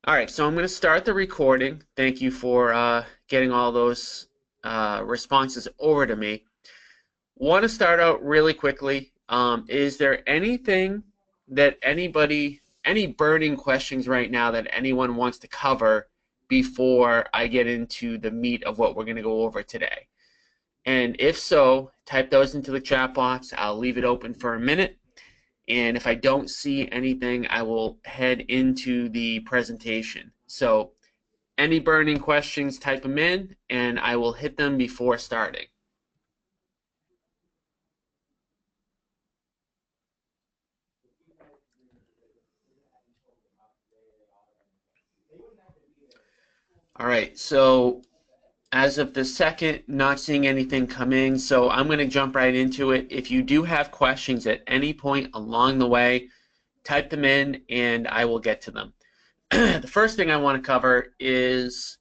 All right, so I'm going to start the recording. Thank you for getting all those responses over to me. Want to start out really quickly. Is there anything that any burning questions right now that anyone wants to cover before I get into the meat of what we're going to go over today? And if so, type those into the chat box. I'll leave it open for a minute. And if I don't see anything, I will head into the presentation. So any burning questions, type them in, and I will hit them before starting. All right, so as of the second, not seeing anything come in, so I'm going to jump right into it. If you do have questions at any point along the way, type them in and I will get to them. The first thing I want to cover is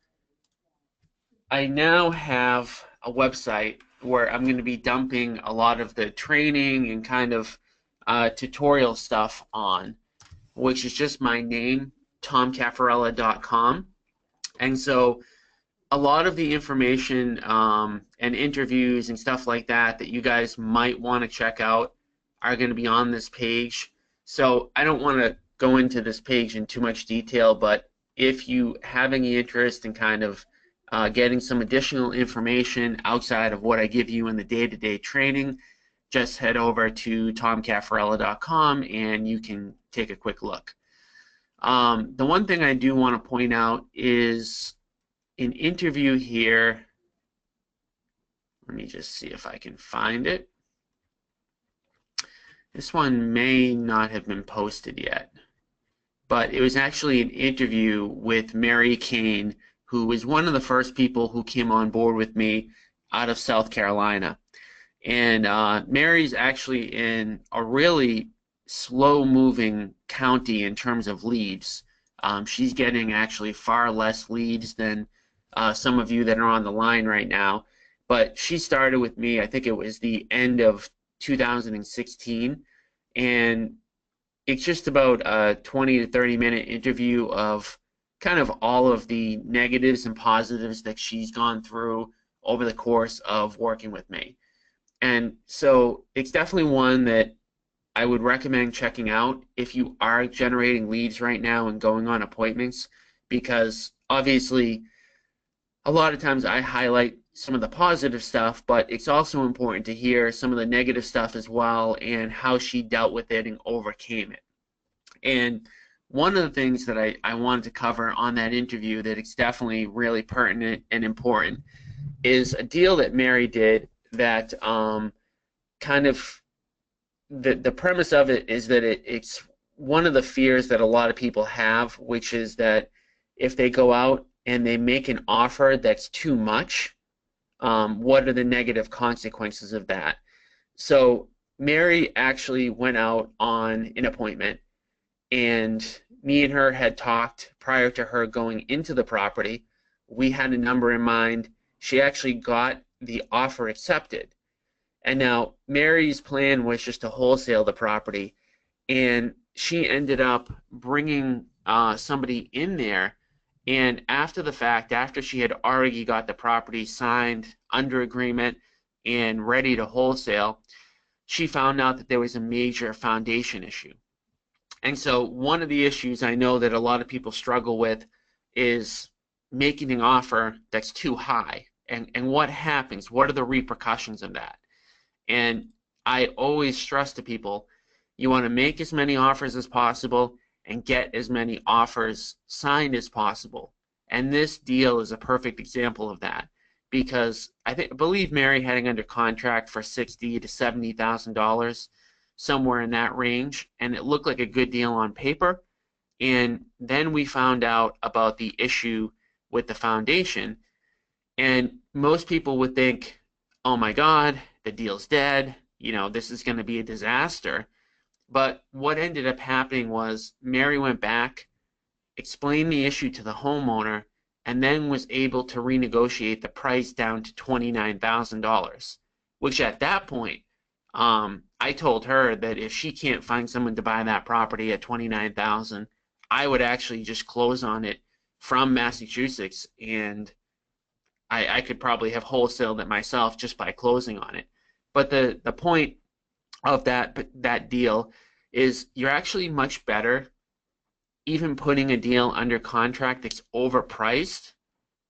I now have a website where I'm going to be dumping a lot of the training and kind of tutorial stuff on, which is just my name, tomcafarella.com. And so a lot of the information and interviews and stuff like that that you guys might want to check out are going to be on this page. So I don't want to go into this page in too much detail, but if you have any interest in kind of getting some additional information outside of what I give you in the day-to-day training, just head over to tomcafarella.com and you can take a quick look. The one thing I do want to point out is an interview here. Let me just see if I can find it. This one may not have been posted yet, but it was actually an interview with Mary Kane, who was one of the first people who came on board with me out of South Carolina. And Mary's actually in a really slow-moving county in terms of leads. She's getting actually far less leads than some of you that are on the line right now. But she started with me, I think it was the end of 2016, and it's just about a 20 to 30-minute interview of kind of all of the negatives and positives that she's gone through over the course of working with me. And so it's definitely one that I would recommend checking out if you are generating leads right now and going on appointments, because obviously a lot of times I highlight some of the positive stuff, but it's also important to hear some of the negative stuff as well and how she dealt with it and overcame it. And one of the things that I wanted to cover on that interview that is definitely really pertinent and important is a deal that Mary did that kind of the premise of it is that it's one of the fears that a lot of people have, which is that if they go out and they make an offer that's too much, what are the negative consequences of that? So Mary actually went out on an appointment, and me and her had talked prior to her going into the property. We had a number in mind. She actually got the offer accepted. And now Mary's plan was just to wholesale the property, and she ended up bringing somebody in there. And after the fact, after she had already got the property signed under agreement and ready to wholesale, she found out that there was a major foundation issue. And so one of the issues I know that a lot of people struggle with is making an offer that's too high. And what happens? What are the repercussions of that? And I always stress to people, you want to make as many offers as possible and get as many offers signed as possible. And this deal is a perfect example of that, because I believe Mary had it under contract for $60,000 to $70,000, somewhere in that range, and it looked like a good deal on paper. And then we found out about the issue with the foundation, and most people would think, oh my God, the deal's dead, this is going to be a disaster. But what ended up happening was Mary went back, explained the issue to the homeowner, and then was able to renegotiate the price down to $29,000, which at that point, I told her that if she can't find someone to buy that property at $29,000, I would actually just close on it from Massachusetts, and I could probably have wholesaled it myself just by closing on it. But the point of that deal is you're actually much better even putting a deal under contract that's overpriced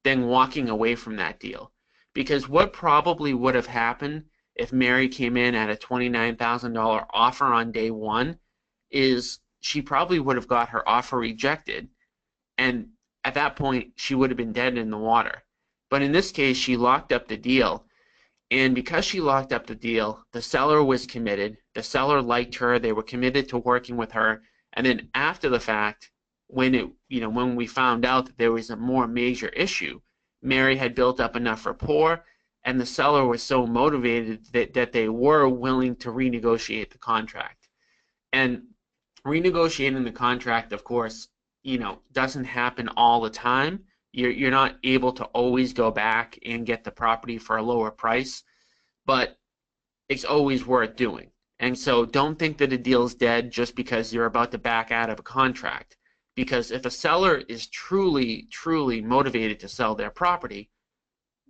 than walking away from that deal. Because what probably would have happened if Mary came in at a $29,000 offer on day one is she probably would have got her offer rejected, and at that point she would have been dead in the water. But in this case, she locked up the deal, and because she locked up the deal, the seller was committed. The seller liked her. They were committed to working with her. And then after the fact, when we found out that there was a more major issue, Mary had built up enough rapport, and the seller was so motivated that they were willing to renegotiate the contract. And renegotiating the contract, of course, doesn't happen all the time. You're not able to always go back and get the property for a lower price, but it's always worth doing. And so don't think that a deal's dead just because you're about to back out of a contract. Because if a seller is truly, truly motivated to sell their property,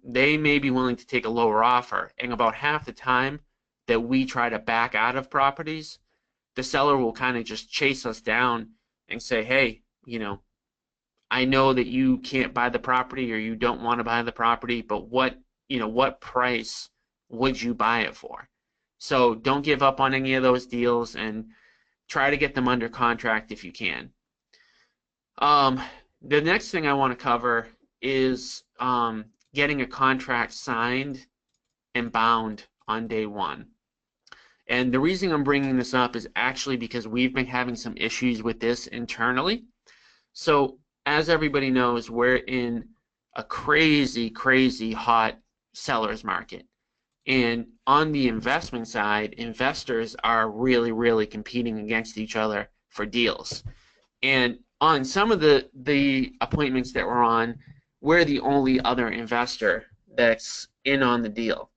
they may be willing to take a lower offer. And about half the time that we try to back out of properties, the seller will kind of just chase us down and say, hey, I know that you can't buy the property or you don't want to buy the property, but what price would you buy it for? So don't give up on any of those deals and try to get them under contract if you can. The next thing I want to cover is getting a contract signed and bound on day one. And the reason I'm bringing this up is actually because we've been having some issues with this internally. So as everybody knows, we're in a crazy, crazy hot seller's market. And on the investment side, investors are really, really competing against each other for deals. And on some of the appointments that we're on, we're the only other investor that's in on the deal.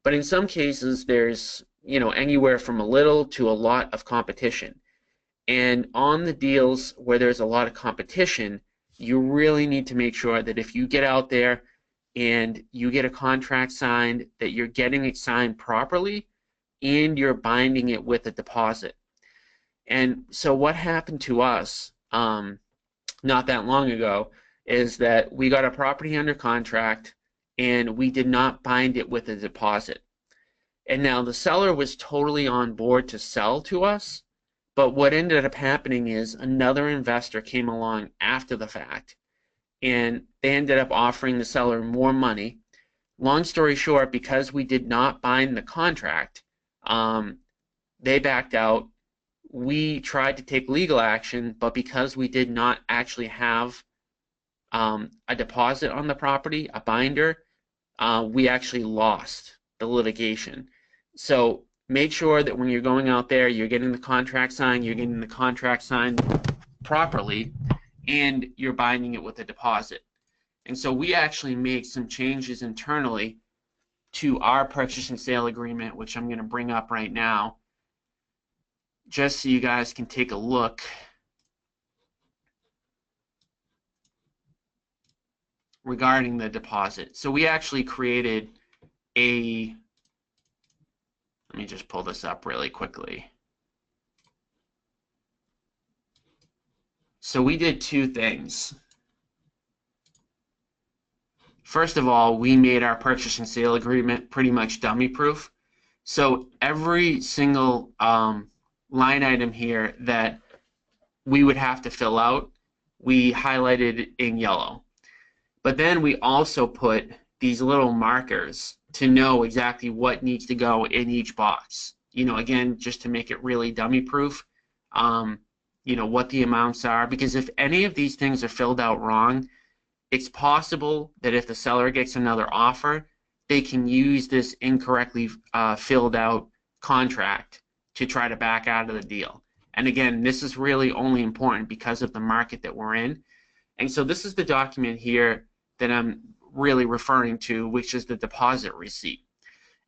But in some cases, there's anywhere from a little to a lot of competition. And on the deals where there's a lot of competition, you really need to make sure that if you get out there and you get a contract signed, that you're getting it signed properly and you're binding it with a deposit. And so what happened to us not that long ago is that we got a property under contract and we did not bind it with a deposit. And now the seller was totally on board to sell to us, but what ended up happening is another investor came along after the fact, and they ended up offering the seller more money. Long story short, because we did not bind the contract, they backed out. We tried to take legal action, but because we did not actually have a deposit on the property, a binder, we actually lost the litigation. So make sure that when you're going out there, you're getting the contract signed properly, and you're binding it with a deposit. And so we actually made some changes internally to our purchase and sale agreement, which I'm going to bring up right now, just so you guys can take a look. Regarding the deposit. So we actually created let me just pull this up really quickly. So we did two things. First of all, we made our purchase and sale agreement pretty much dummy proof. So every single line item here that we would have to fill out, we highlighted in yellow. But then we also put these little markers to know exactly what needs to go in each box. Again, just to make it really dummy proof, what the amounts are. Because if any of these things are filled out wrong, it's possible that if the seller gets another offer, they can use this incorrectly filled out contract to try to back out of the deal. And again, this is really only important because of the market that we're in. And so this is the document here that I'm really referring to, which is the deposit receipt.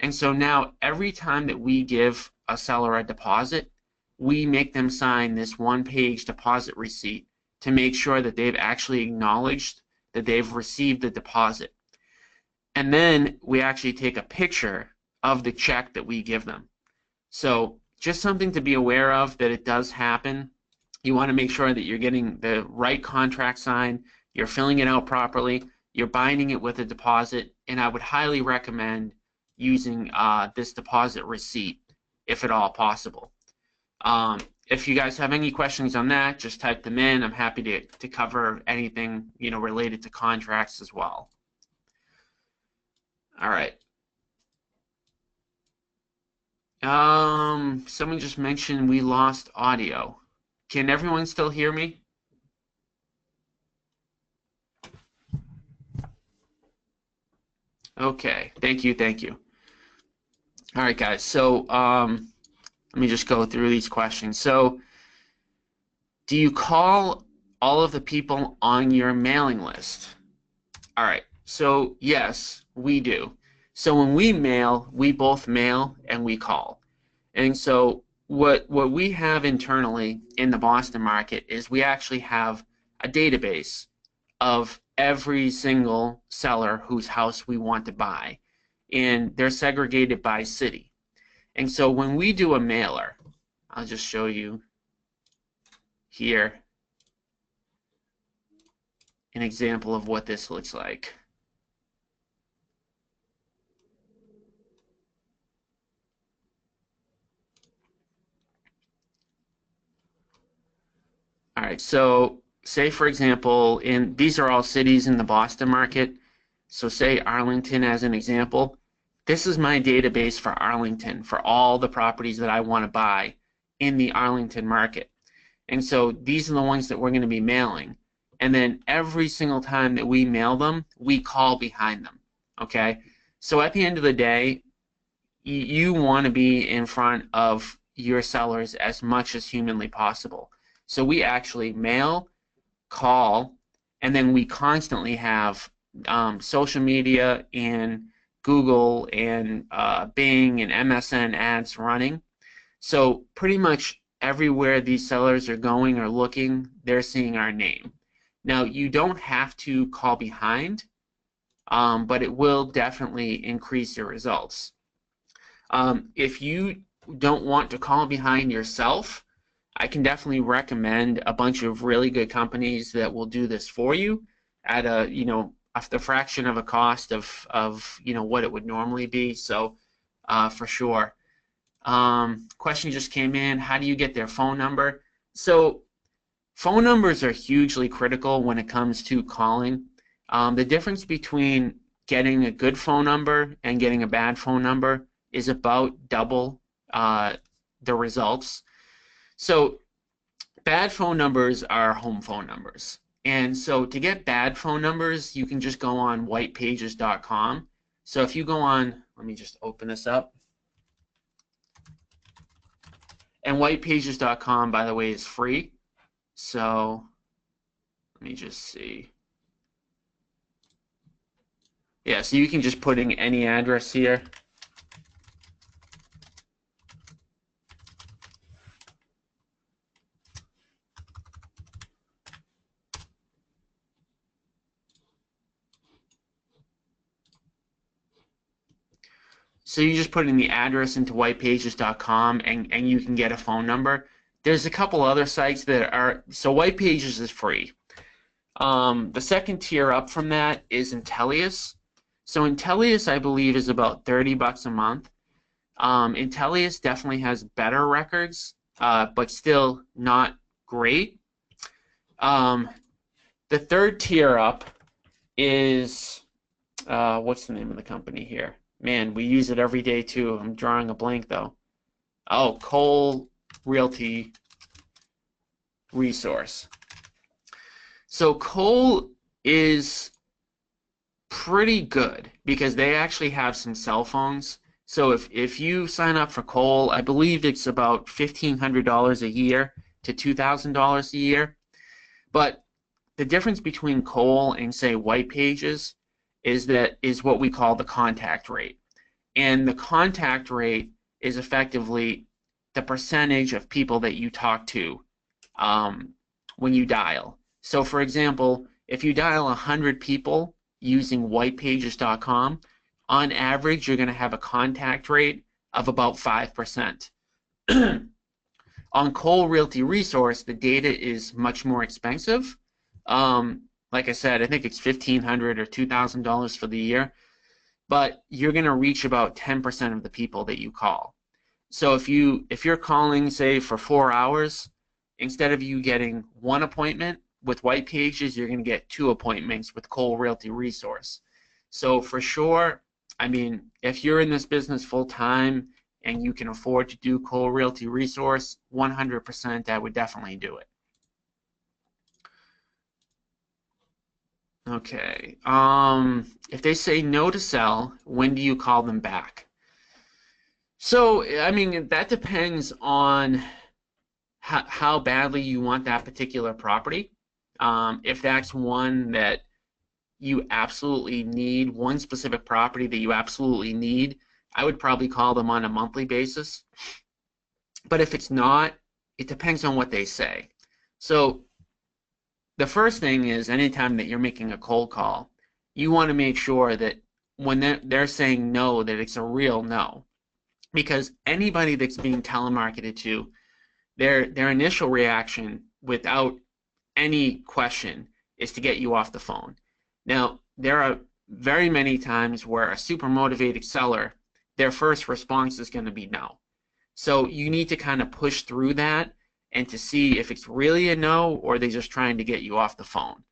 And so now every time that we give a seller a deposit, we make them sign this one-page deposit receipt to make sure that they've actually acknowledged that they've received the deposit. And then we actually take a picture of the check that we give them. So just something to be aware of, that it does happen. You want to make sure that you're getting the right contract signed, you're filling it out properly, you're binding it with a deposit, and I would highly recommend using this deposit receipt if at all possible. If you guys have any questions on that, just type them in. I'm happy to cover anything, you know, related to contracts as well. All right. Someone just mentioned we lost audio. Can everyone still hear me? Okay, thank you. All right, guys, so let me just go through these questions. So, do you call all of the people on your mailing list? All right, so yes, we do. So when we mail, we both mail and we call. And so what we have internally in the Boston market is we actually have a database of every single seller whose house we want to buy, and they're segregated by city. And so when we do a mailer, I'll just show you here an example of what this looks like. All right, so say for example, these are all cities in the Boston market. So say Arlington as an example. This is my database for Arlington, for all the properties that I want to buy in the Arlington market. And so these are the ones that we're going to be mailing. And then every single time that we mail them, we call behind them. Okay? So at the end of the day, you want to be in front of your sellers as much as humanly possible. So we actually mail, call, and then we constantly have social media and Google and Bing and MSN ads running. So pretty much everywhere these sellers are going or looking, they're seeing our name. Now, you don't have to call behind, but it will definitely increase your results. If you don't want to call behind yourself, I can definitely recommend a bunch of really good companies that will do this for you at a, you know, the fraction of a cost of you know, what it would normally be. So for sure. Question just came in, how do you get their phone number? So phone numbers are hugely critical when it comes to calling. The difference between getting a good phone number and getting a bad phone number is about double the results. So bad phone numbers are home phone numbers. And so to get bad phone numbers, you can just go on whitepages.com. So if you go on, let me just open this up. And whitepages.com, by the way, is free. So let me just see. Yeah, so you can just put in any address here. So you just put in the address into whitepages.com and you can get a phone number. There's a couple other sites that are, so Whitepages is free. The second tier up from that is Intellius. So Intellius, I believe, is about $30 a month. Intellius definitely has better records, but still not great. The third tier up is, what's the name of the company here? Man, we use it every day too. I'm drawing a blank though. Oh, Cole Realty Resource. So Cole is pretty good because they actually have some cell phones. So if you sign up for Cole, I believe it's about $1,500 a year to $2,000 a year. But the difference between Cole and say White Pages is what we call the contact rate. And the contact rate is effectively the percentage of people that you talk to when you dial. So for example, if you dial 100 people using whitepages.com, on average, you're going to have a contact rate of about 5%. On Cole Realty Resource, the data is much more expensive. Like I said, I think it's $1,500 or $2,000 for the year, but you're going to reach about 10% of the people that you call. So if you're calling, say, for 4 hours, instead of you getting one appointment with White Pages, you're going to get 2 appointments with Cole Realty Resource. So for sure, I mean, if you're in this business full time and you can afford to do Cole Realty Resource, 100% I would definitely do it. Okay. If they say no to sell, when do you call them back? So, I mean, that depends on how badly you want that particular property. If that's one that you absolutely need, one specific property that you absolutely need, I would probably call them on a monthly basis. But if it's not, it depends on what they say. So the first thing is, anytime that you're making a cold call, you want to make sure that when they're saying no, that it's a real no. Because anybody that's being telemarketed to, their initial reaction without any question is to get you off the phone. Now, there are very many times where a super motivated seller, their first response is going to be no. So you need to kind of push through that and to see if it's really a no or they're just trying to get you off the phone.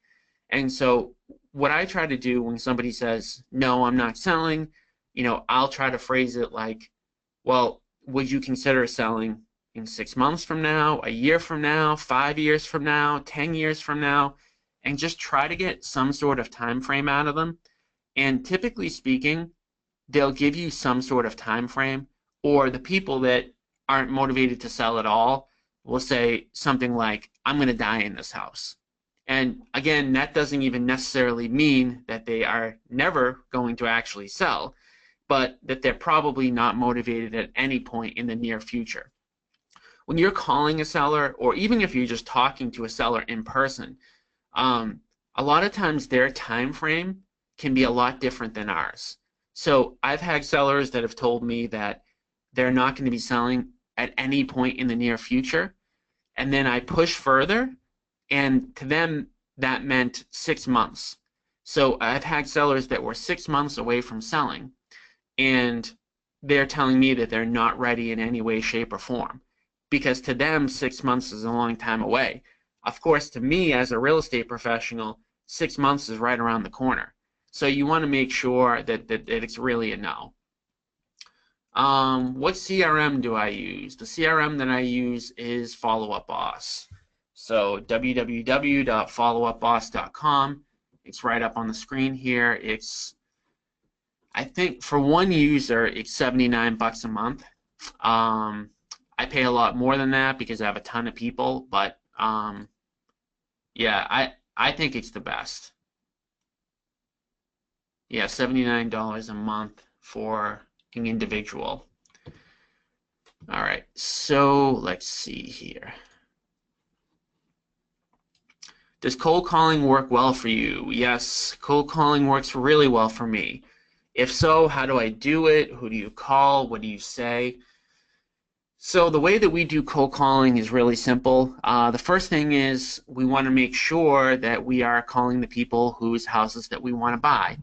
And so what I try to do when somebody says, no, I'm not selling, I'll try to phrase it like, well, would you consider selling in 6 months from now, a year from now, 5 years from now, 10 years from now, and just try to get some sort of time frame out of them. And typically speaking, they'll give you some sort of time frame, or the people that aren't motivated to sell at all will say something like, I'm going to die in this house. And again, that doesn't even necessarily mean that they are never going to actually sell, but that they're probably not motivated at any point in the near future. When you're calling a seller, or even if you're just talking to a seller in person, a lot of times their time frame can be a lot different than ours. So I've had sellers that have told me that they're not going to be selling at any point in the near future, and then I push further, and to them that meant 6 months. So I've had sellers that were 6 months away from selling, and they're telling me that they're not ready in any way, shape, or form, because to them 6 months is a long time away. Of course, to me as a real estate professional, 6 months is right around the corner. So you want to make sure that it's really a no. What CRM do I use? The CRM that I use is Follow Up Boss. So www.followupboss.com. It's right up on the screen here. I think for one user, it's $79 a month. I pay a lot more than that because I have a ton of people, but yeah, I think it's the best. Yeah, $79 a month for an individual. All right, so let's see here. Does cold calling work well for you? Yes, cold calling works really well for me. If so, how do I do it? Who do you call? What do you say? So the way that we do cold calling is really simple. The first thing is we want to make sure that we are calling the people whose houses that we want to buy.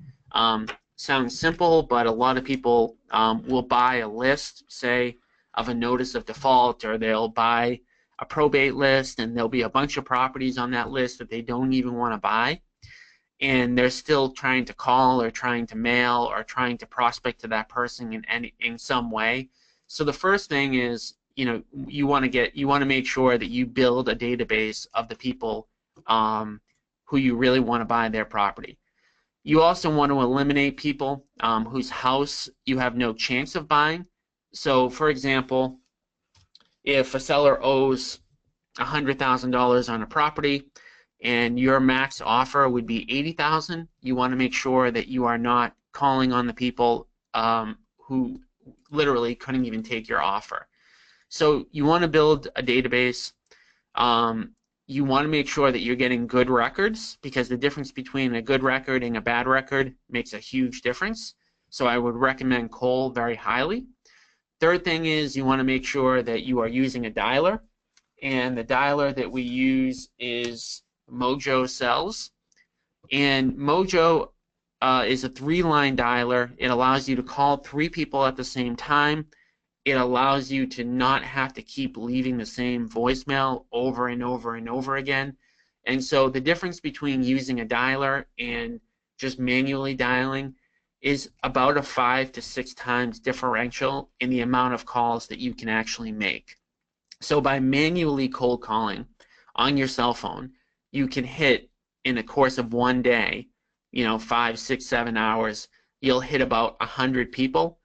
Sounds simple, but a lot of people will buy a list, say, of a notice of default, or they'll buy a probate list, and there'll be a bunch of properties on that list that they don't even want to buy, and they're still trying to call or trying to mail or trying to prospect to that person in some way. So the first thing is, you want to make sure that you build a database of the people who you really want to buy their property. You also want to eliminate people whose house you have no chance of buying. So, for example, if a seller owes $100,000 on a property and your max offer would be $80,000, you want to make sure that you are not calling on the people who literally couldn't even take your offer. So you want to build a database. you want to make sure that you're getting good records, because the difference between a good record and a bad record makes a huge difference. So I would recommend cold very highly. Third thing is you want to make sure that you are using a dialer, and the dialer that we use is Mojo Cells. And Mojo is a 3-line dialer. It allows you to call 3 people at the same time. It allows you to not have to keep leaving the same voicemail over and over and over again. And so the difference between using a dialer and just manually dialing is about a 5 to 6 times differential in the amount of calls that you can actually make. So by manually cold calling on your cell phone, you can hit, in the course of one day, 5, 6, 7 hours, you'll hit about 100 people.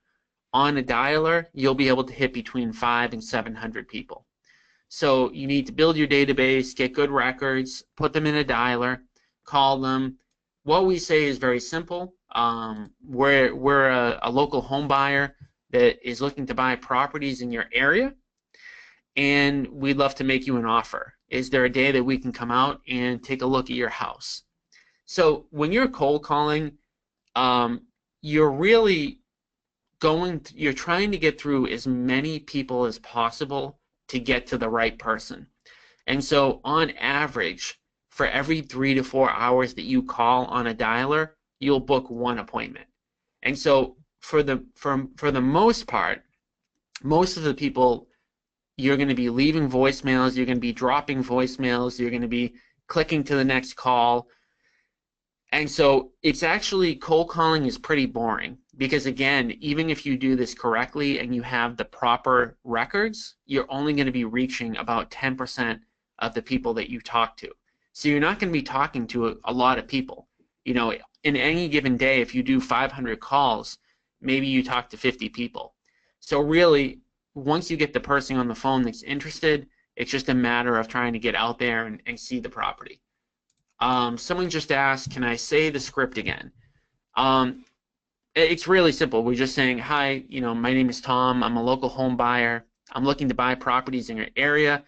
On a dialer, you'll be able to hit between 500 and 700 people. So you need to build your database, get good records, put them in a dialer, call them. What we say is very simple. We're a local home buyer that is looking to buy properties in your area, and we'd love to make you an offer. Is there a day that we can come out and take a look at your house? So when you're cold calling, you're really you're trying to get through as many people as possible to get to the right person. And so on average, for every 3 to 4 hours that you call on a dialer, you'll book 1 appointment. And so for the most part, most of the people, you're going to be leaving voicemails, you're going to be dropping voicemails, you're going to be clicking to the next call. And so it's actually, cold calling is pretty boring, because again, even if you do this correctly and you have the proper records, you're only going to be reaching about 10% of the people that you talk to. So you're not going to be talking to a lot of people. In any given day, if you do 500 calls, maybe you talk to 50 people. So really, once you get the person on the phone that's interested, it's just a matter of trying to get out there and see the property. Someone just asked, can I say the script again? It's really simple. We're just saying, hi, my name is Tom. I'm a local home buyer. I'm looking to buy properties in your area.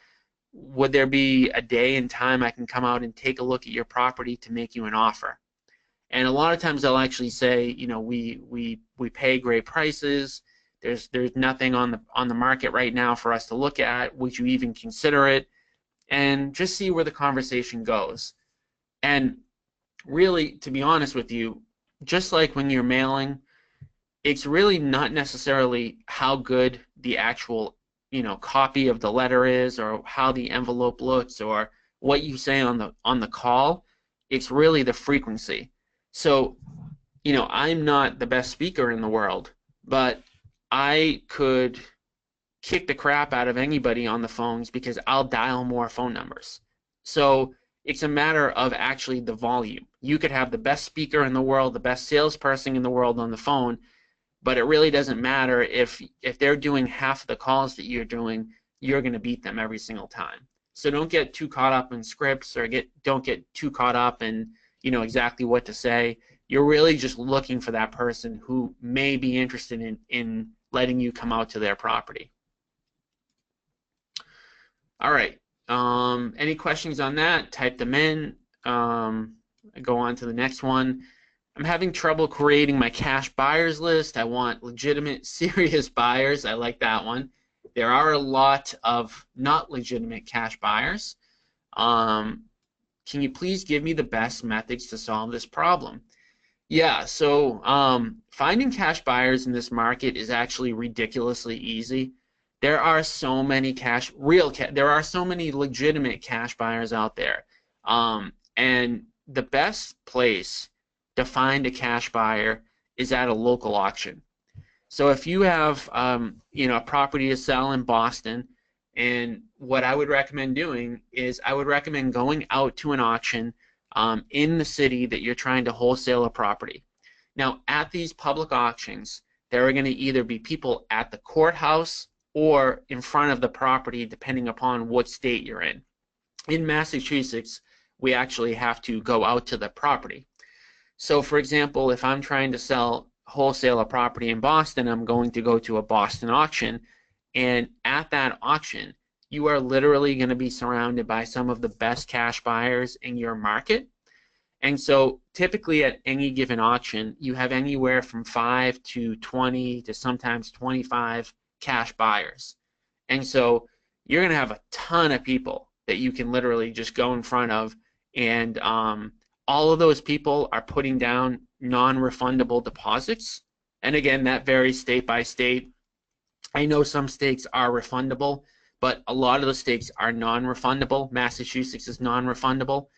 Would there be a day and time I can come out and take a look at your property to make you an offer? And a lot of times they'll actually say, we pay great prices. There's nothing on the market right now for us to look at. Would you even consider it? And just see where the conversation goes. And really, to be honest with you, just like when you're mailing, it's really not necessarily how good the actual copy of the letter is, or how the envelope looks, or what you say on the call. It's really the frequency. So I'm not the best speaker in the world, but I could kick the crap out of anybody on the phones because I'll dial more phone numbers. So it's a matter of actually the volume. You could have the best speaker in the world, the best salesperson in the world on the phone, but it really doesn't matter if they're doing half of the calls that you're doing, you're going to beat them every single time. So don't get too caught up in scripts, or don't get too caught up in exactly what to say. You're really just looking for that person who may be interested in letting you come out to their property. All right. Any questions on that? Type them in. Go on to the next one. I'm having trouble creating my cash buyers list. I want legitimate, serious buyers. I like that one. There are a lot of not legitimate cash buyers. Can you please give me the best methods to solve this problem? Yeah, so finding cash buyers in this market is actually ridiculously easy. There are so many there are so many legitimate cash buyers out there. And the best place to find a cash buyer is at a local auction. So if you have a property to sell in Boston, and what I would recommend doing is I would recommend going out to an auction in the city that you're trying to wholesale a property. Now, at these public auctions, there are going to either be people at the courthouse or in front of the property, depending upon what state you're in. In Massachusetts, we actually have to go out to the property. So, for example, if I'm trying to wholesale a property in Boston, I'm going to go to a Boston auction, and at that auction, you are literally going to be surrounded by some of the best cash buyers in your market. And so typically at any given auction, you have anywhere from 5 to 20 to sometimes 25 cash buyers. And so you're going to have a ton of people that you can literally just go in front of, and all of those people are putting down non-refundable deposits. And again, that varies state by state. I know some states are refundable, but a lot of the states are non-refundable. Massachusetts is non-refundable.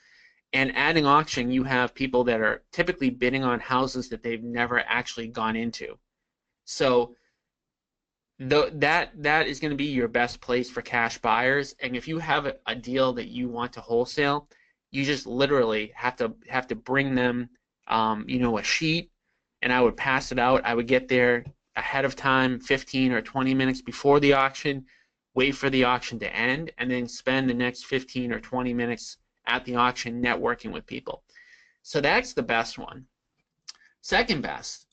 And adding auction, you have people that are typically bidding on houses that they've never actually gone into. So that is going to be your best place for cash buyers. And if you have a deal that you want to wholesale, you just literally have to bring them, a sheet, and I would pass it out. I would get there ahead of time, 15 or 20 minutes before the auction, wait for the auction to end, and then spend the next 15 or 20 minutes at the auction networking with people. So that's the best one. Second best,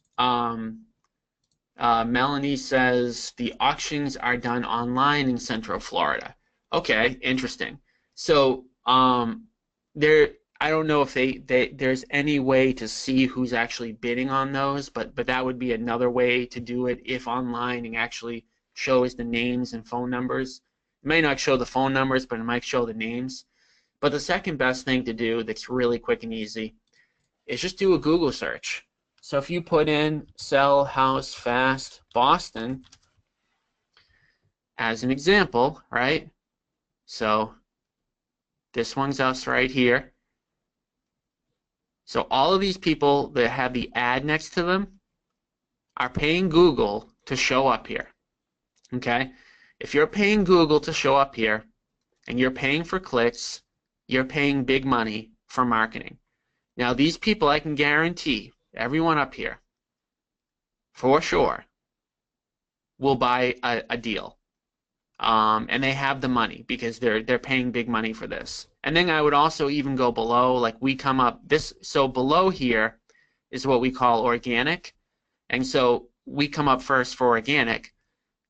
Melanie says the auctions are done online in Central Florida. Okay, interesting. So I don't know if there's any way to see who's actually bidding on those, but that would be another way to do it if online and actually shows the names and phone numbers. It may not show the phone numbers, but it might show the names. But the second best thing to do that's really quick and easy is just do a Google search. So if you put in sell house fast Boston as an example, right? So this one's us right here. So all of these people that have the ad next to them are paying Google to show up here. Okay? If you're paying Google to show up here and you're paying for clicks, you're paying big money for marketing. Now these people, I can guarantee, everyone up here, for sure, will buy a deal. And they have the money because they're paying big money for this. And then I would also even go below, like we come up this, so below here is what we call organic. And so we come up first for organic.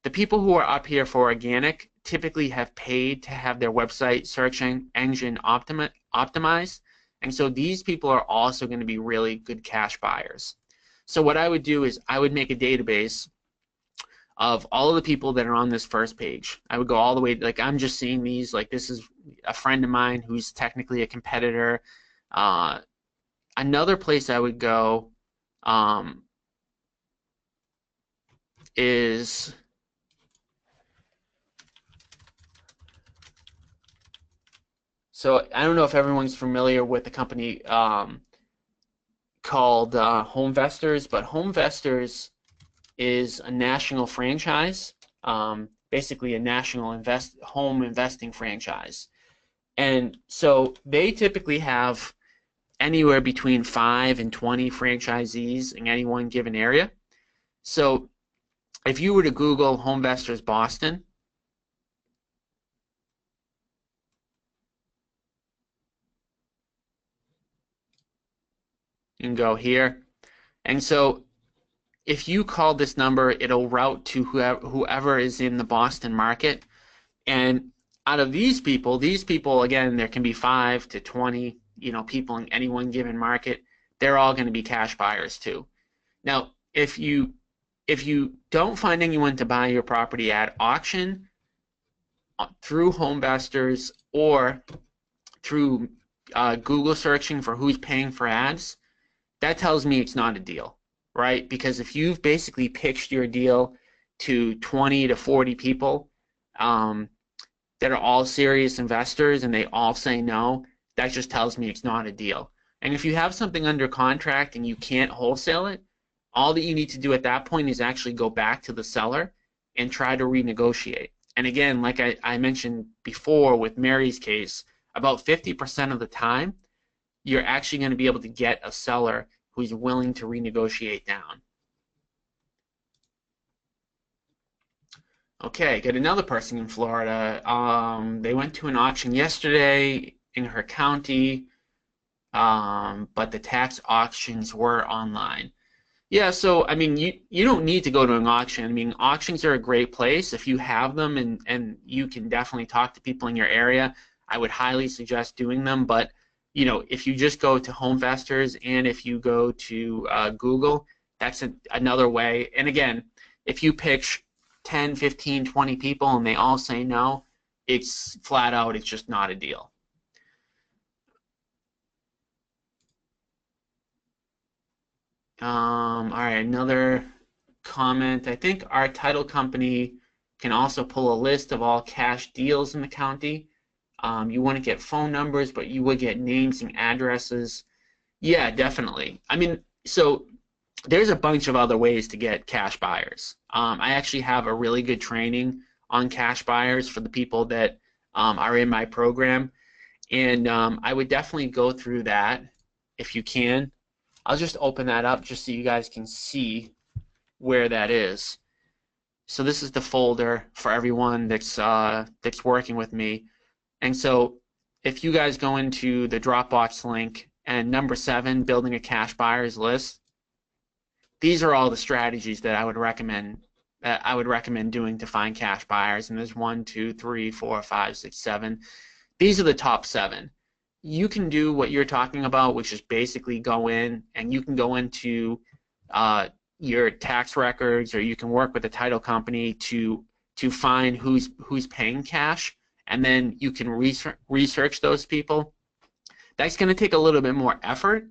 The people who are up here for organic typically have paid to have their website search engine optimized. And so these people are also going to be really good cash buyers. So what I would do is I would make a database of all of the people that are on this first page. I would go all the way, like I'm just seeing these, like this is a friend of mine who's technically a competitor. Another place I would go is so I don't know if everyone's familiar with the company called Homevestors, but Homevestors is a national franchise, basically a national home investing franchise. And so they typically have anywhere between 5 and 20 franchisees in any one given area. So if you were to Google Homevestors Boston, you can go here. And so if you call this number, it'll route to whoever is in the Boston market. And out of these people, again, there can be 5 to 20, people in any one given market. They're all going to be cash buyers too. Now, if you don't find anyone to buy your property at auction, through Homevestors or through Google searching for who's paying for ads, that tells me it's not a deal, right? Because if you've basically pitched your deal to 20 to 40 people that are all serious investors and they all say no, that just tells me it's not a deal. And if you have something under contract and you can't wholesale it, all that you need to do at that point is actually go back to the seller and try to renegotiate. And again, like I mentioned before with Mary's case, about 50% of the time, you're actually going to be able to get a seller who's willing to renegotiate down. Okay, got another person in Florida. They went to an auction yesterday in her county, but the tax auctions were online. Yeah, so I mean, you don't need to go to an auction. I mean, auctions are a great place if you have them and you can definitely talk to people in your area. I would highly suggest doing them. But if you just go to Homefesters and if you go to Google, that's another way. And again, if you pitch 10, 15, 20 people and they all say no, it's flat out, it's just not a deal. All right, another comment. I think our title company can also pull a list of all cash deals in the county. You wouldn't get phone numbers, but you would get names and addresses. Yeah, definitely. I mean, so there's a bunch of other ways to get cash buyers. I actually have a really good training on cash buyers for the people that are in my program, and I would definitely go through that if you can. I'll just open that up just so you guys can see where that is. So this is the folder for everyone that's working with me. And so if you guys go into the Dropbox link and number 7, building a cash buyers list, these are all the strategies that I would recommend doing to find cash buyers. And there's 1, 2, 3, 4, 5, 6, 7. These are the top 7. You can do what you're talking about, which is basically go in and you can go into your tax records, or you can work with the title company to find who's paying cash, and then you can research those people. That's going to take a little bit more effort,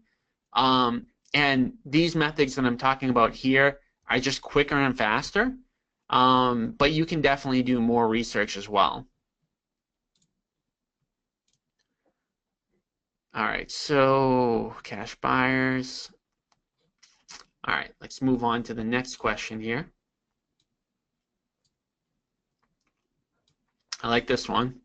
and these methods that I'm talking about here are just quicker and faster, but you can definitely do more research as well. All right, so cash buyers. All right, let's move on to the next question here. I like this one.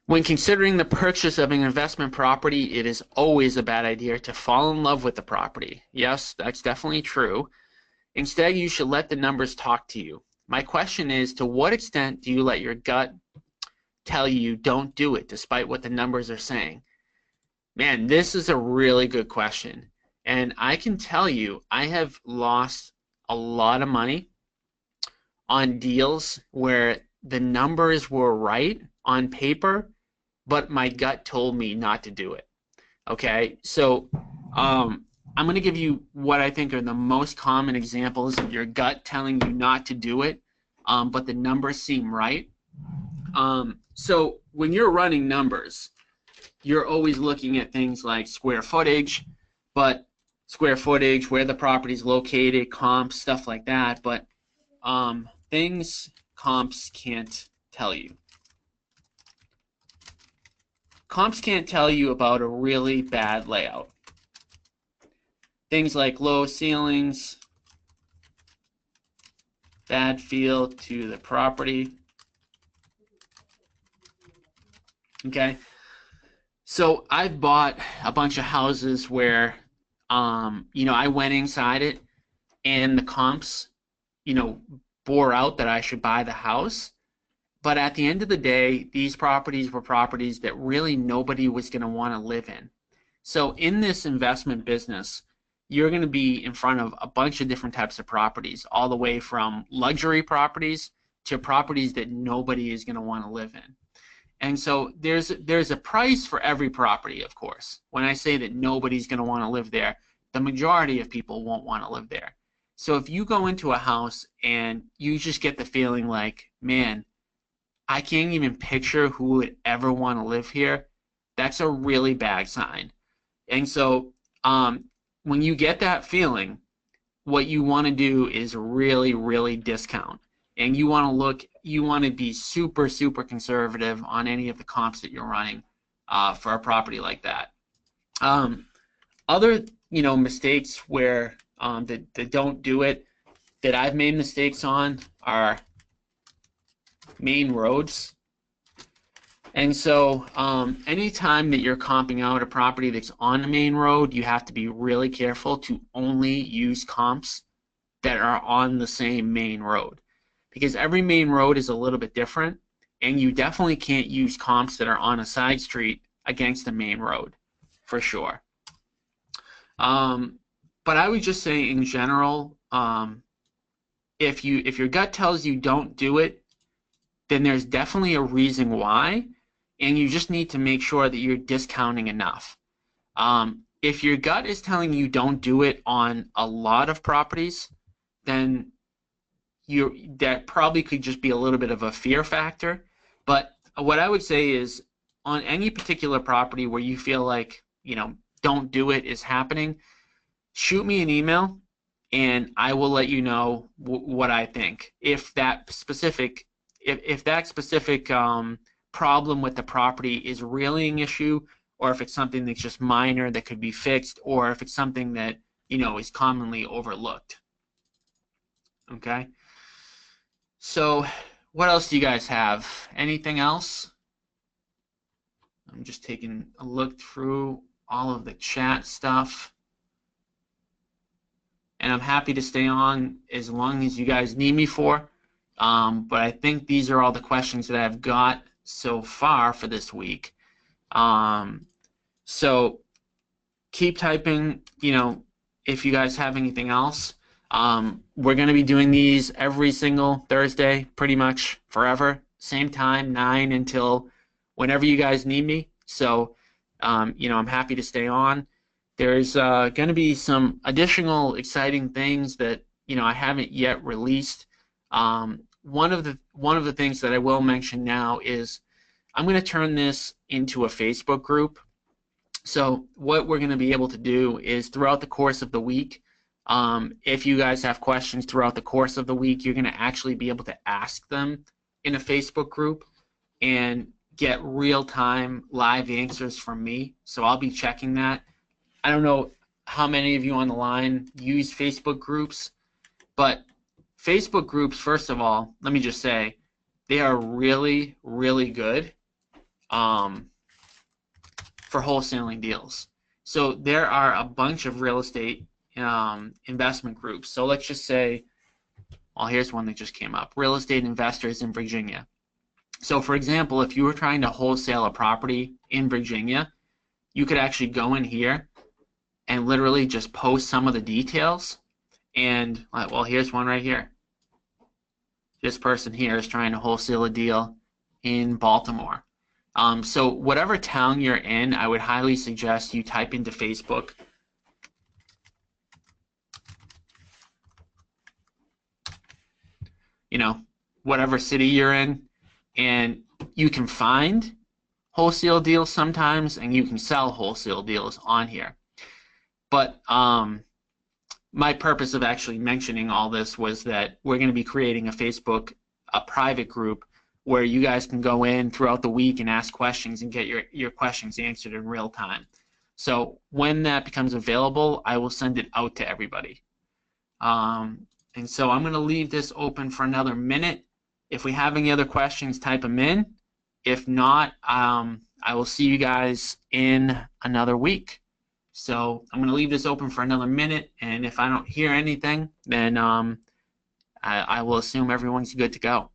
When considering the purchase of an investment property, it is always a bad idea to fall in love with the property. Yes, that's definitely true. Instead, you should let the numbers talk to you. My question is, to what extent do you let your gut tell you don't do it despite what the numbers are saying? Man, this is a really good question. And I can tell you, I have lost a lot of money on deals where the numbers were right on paper, but my gut told me not to do it. Okay, so I'm going to give you what I think are the most common examples of your gut telling you not to do it, but the numbers seem right. So when you're running numbers, you're always looking at things like square footage, but square footage, where the property is located, comps, stuff like that, but things comps can't tell you. Comps can't tell you about a really bad layout. Things like low ceilings, bad feel to the property. Okay, so I've bought a bunch of houses where, I went inside it and the comps, bore out that I should buy the house. But at the end of the day, these properties were properties that really nobody was going to want to live in. So in this investment business, you're going to be in front of a bunch of different types of properties, all the way from luxury properties to properties that nobody is going to want to live in. And so there's a price for every property, of course. When I say that nobody's going to want to live there, the majority of people won't want to live there. So if you go into a house and you just get the feeling like, man, I can't even picture who would ever want to live here, that's a really bad sign. And so when you get that feeling, what you want to do is really, really discount. And you want to be super, super conservative on any of the comps that you're running for a property like that. Other, mistakes where that don't do it, that I've made mistakes on, are main roads. And so anytime that you're comping out a property that's on the main road, you have to be really careful to only use comps that are on the same main road, because every main road is a little bit different, and you definitely can't use comps that are on a side street against the main road, for sure. But I would just say in general, if your gut tells you don't do it, then there's definitely a reason why, and you just need to make sure that you're discounting enough. If your gut is telling you don't do it on a lot of properties, then that probably could just be a little bit of a fear factor. But what I would say is on any particular property where you feel like, don't do it is happening, shoot me an email and I will let you know what I think. If that specific problem with the property is really an issue, or if it's something that's just minor that could be fixed, or if it's something that is commonly overlooked. Okay. So what else do you guys have? Anything else? I'm just taking a look through all of the chat stuff. And I'm happy to stay on as long as you guys need me for. But I think these are all the questions that I've got so far for this week. So keep typing, if you guys have anything else. We're going to be doing these every single Thursday, pretty much forever. Same time, 9 until whenever you guys need me. So, I'm happy to stay on. There's going to be some additional exciting things that I haven't yet released. One of the things that I will mention now is I'm going to turn this into a Facebook group. So what we're going to be able to do is throughout the course of the week, if you guys have questions throughout the course of the week, you're going to actually be able to ask them in a Facebook group and get real-time live answers from me. So I'll be checking that. I don't know how many of you on the line use Facebook groups, but Facebook groups, first of all, let me just say, they are really, really good for wholesaling deals. So there are a bunch of real estate investment groups. So let's just say, well, here's one that just came up, real estate investors in Virginia. So for example, if you were trying to wholesale a property in Virginia, you could actually go in here and literally just post some of the details. And, well, here's one right here. This person here is trying to wholesale a deal in Baltimore. So whatever town you're in, I would highly suggest you type into Facebook whatever city you're in, and you can find wholesale deals sometimes, and you can sell wholesale deals on here. But my purpose of actually mentioning all this was that we're going to be creating a private group where you guys can go in throughout the week and ask questions and get your questions answered in real time. So when that becomes available, I will send it out to everybody. And so I'm going to leave this open for another minute. If we have any other questions, type them in. If not, I will see you guys in another week. So I'm going to leave this open for another minute, and if I don't hear anything, then I will assume everyone's good to go.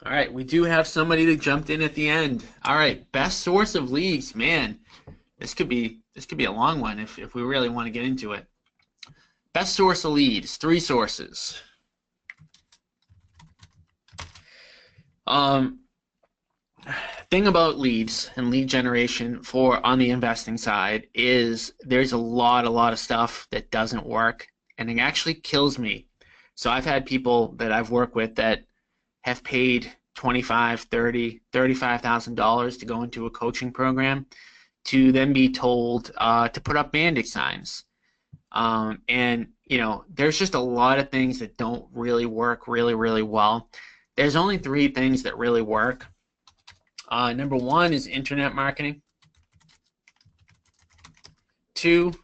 All right, we do have somebody that jumped in at the end. All right, best source of leads, man. This could be a long one if we really want to get into it. Best source of leads, 3 sources. Thing about leads and lead generation on the investing side is there's a lot of stuff that doesn't work, and it actually kills me. So I've had people that I've worked with that have paid $25,000, $30,000, $35,000 to go into a coaching program to then be told to put up bandit signs. And there's just a lot of things that don't really work really well. There's only 3 things that really work. Number 1 is internet marketing. 2,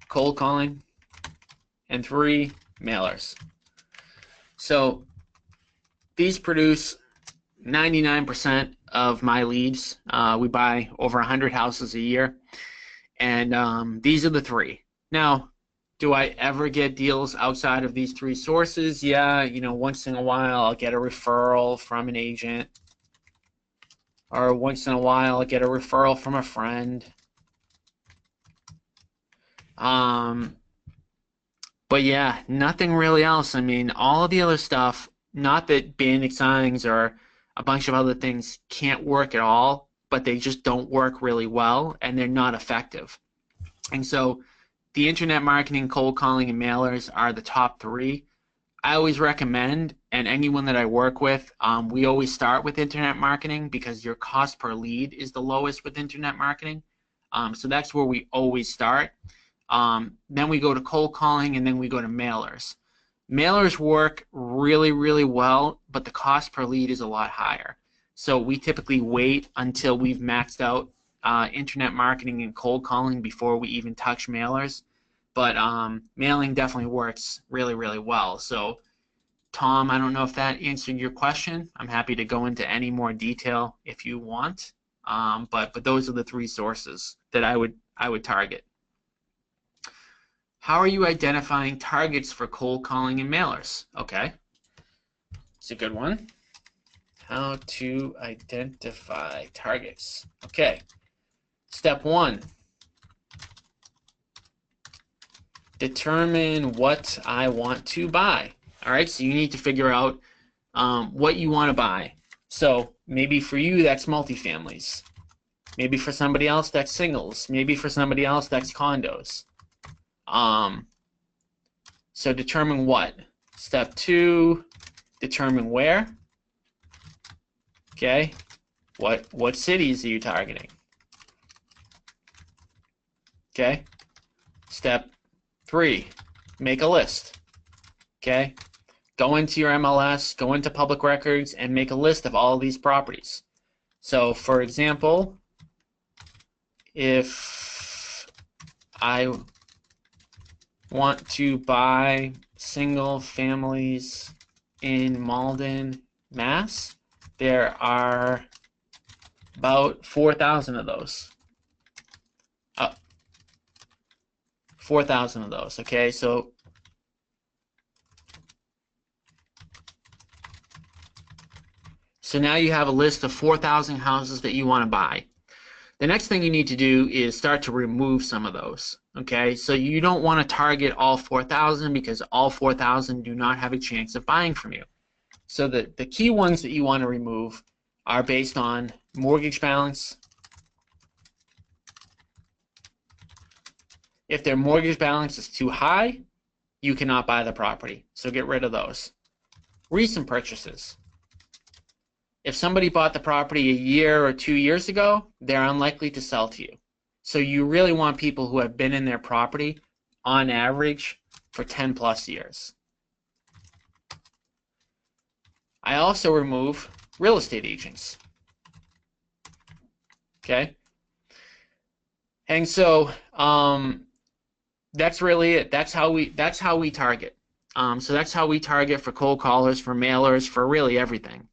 cold calling. And 3, mailers. So these produce 99% of my leads. We buy over 100 houses a year. And these are the three. Now, do I ever get deals outside of these three sources? Yeah, once in a while I'll get a referral from an agent, or once in a while I'll get a referral from a friend. But yeah, nothing really else. I mean, all of the other stuff, not that banding signs or a bunch of other things can't work at all, but they just don't work really well and they're not effective. And so the internet marketing, cold calling, and mailers are the top three. I always recommend, and anyone that I work with, we always start with internet marketing because your cost per lead is the lowest with internet marketing. So that's where we always start. Then we go to cold calling, and then we go to mailers. Mailers work really, really well, but the cost per lead is a lot higher. So we typically wait until we've maxed out internet marketing and cold calling before we even touch mailers. But mailing definitely works really, really well. So Tom, I don't know if that answered your question. I'm happy to go into any more detail if you want. But those are the three sources that I would target. How are you identifying targets for cold calling and mailers? Okay, it's a good one. How to identify targets. Okay, step one. Determine what I want to buy. All right, so you need to figure out what you want to buy. So maybe for you that's multifamilies. Maybe for somebody else that's singles. Maybe for somebody else that's condos. So determine what. Step two, determine where. Okay, what cities are you targeting? Okay, step three, make a list. Okay, go into your MLS, go into public records, and make a list of all of these properties. So for example, if I want to buy single families in Malden, Mass, there are about 4,000 of those. 4,000 of those, okay? So now you have a list of 4,000 houses that you want to buy. The next thing you need to do is start to remove some of those, okay? So you don't want to target all 4,000 because all 4,000 do not have a chance of buying from you. So the key ones that you want to remove are based on mortgage balance. If their mortgage balance is too high, you cannot buy the property. So get rid of those. Recent purchases. If somebody bought the property a year or 2 years ago, they're unlikely to sell to you. So you really want people who have been in their property on average for 10 plus years. I also remove real estate agents. Okay? And so that's really it. That's how we target. So that's how we target for cold callers, for mailers, for really everything.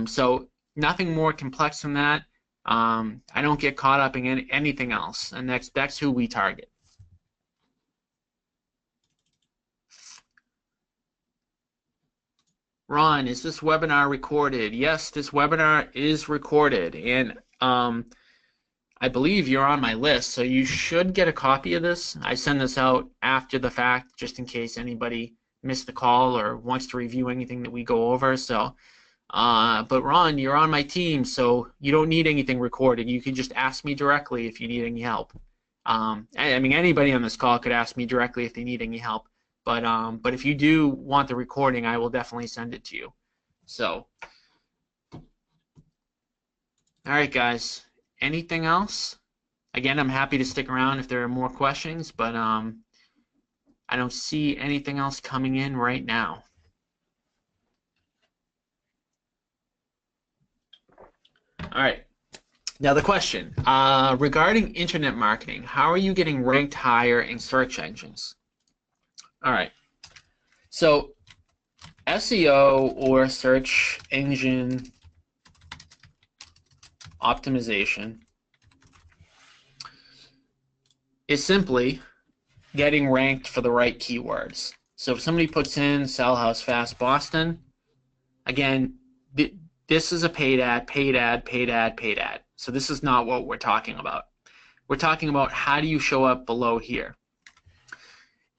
So nothing more complex than that. I don't get caught up in anything else, and that's who we target. Ron, is this webinar recorded? Yes, this webinar is recorded, and I believe you're on my list, so you should get a copy of this. I send this out after the fact, just in case anybody missed the call or wants to review anything that we go over. So, but Ron, you're on my team, so you don't need anything recorded. You can just ask me directly if you need any help. I mean, anybody on this call could ask me directly if they need any help. But if you do want the recording, I will definitely send it to you. So, all right, guys. Anything else? Again, I'm happy to stick around if there are more questions, but I don't see anything else coming in right now. All right. Now the question, regarding internet marketing, how are you getting ranked higher in search engines? All right. So SEO, or search engine optimization, is simply getting ranked for the right keywords. So if somebody puts in sell house fast Boston, again, this is a paid ad, paid ad, paid ad, paid ad. So this is not what we're talking about. We're talking about how do you show up below here.